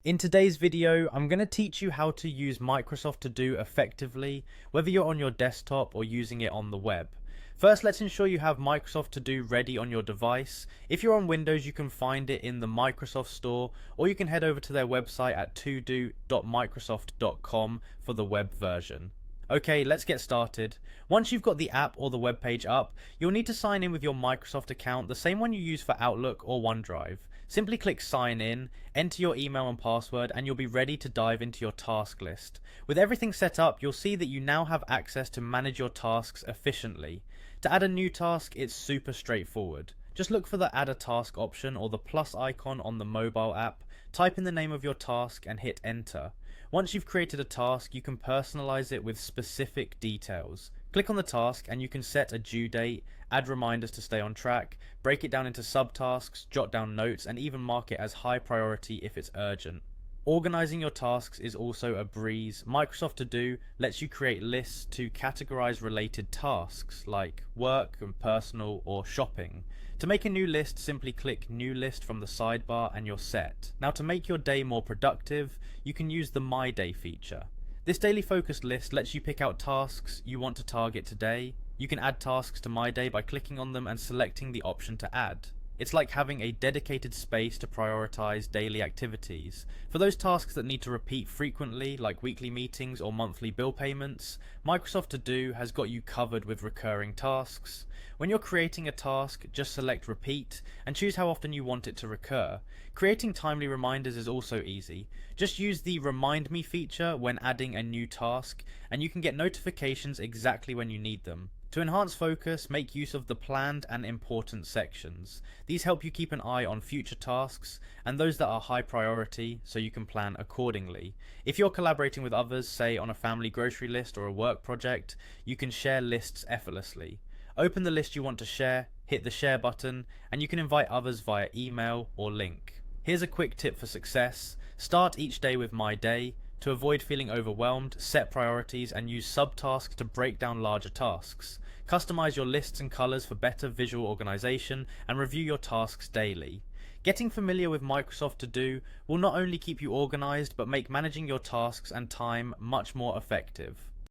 In today's video, I'm going to teach you how to use Microsoft To Do effectively, whether you're on your desktop or using it on the web. First, let's ensure you have Microsoft To Do ready on your device. If you're on Windows, you can find it in the Microsoft Store, or you can head over to their website at todo.microsoft.com for the web version. Okay, let's get started. Once you've got the app or the web page up, you'll need to sign in with your Microsoft account, the same one you use for Outlook or OneDrive. Simply click sign in, enter your email and password, and you'll be ready to dive into your task list. With everything set up, you'll see that you now have access to manage your tasks efficiently. To add a new task, it's super straightforward. Just look for the add a task option or the plus icon on the mobile app, type in the name of your task and hit enter. Once you've created a task, you can personalize it with specific details. Click on the task and you can set a due date, add reminders to stay on track, break it down into subtasks, jot down notes, and even mark it as high priority if it's urgent. Organizing your tasks is also a breeze. Microsoft To Do lets you create lists to categorize related tasks like work and personal or shopping. To make a new list, simply click New List from the sidebar and you're set. Now, to make your day more productive, you can use the My Day feature. This daily focused list lets you pick out tasks you want to target today. You can add tasks to My Day by clicking on them and selecting the option to add. It's like having a dedicated space to prioritize daily activities. For those tasks that need to repeat frequently, like weekly meetings or monthly bill payments, Microsoft To Do has got you covered with recurring tasks. When you're creating a task, just select repeat and choose how often you want it to recur. Creating timely reminders is also easy. Just use the Remind Me feature when adding a new task, and you can get notifications exactly when you need them. To enhance focus, make use of the planned and important sections. These help you keep an eye on future tasks and those that are high priority so you can plan accordingly. If you're collaborating with others, say on a family grocery list or a work project, you can share lists effortlessly. Open the list you want to share, hit the share button, and you can invite others via email or link. Here's a quick tip for success. Start each day with My Day. To avoid feeling overwhelmed, set priorities and use subtasks to break down larger tasks. Customize your lists and colors for better visual organization and review your tasks daily. Getting familiar with Microsoft To Do will not only keep you organized but make managing your tasks and time much more effective.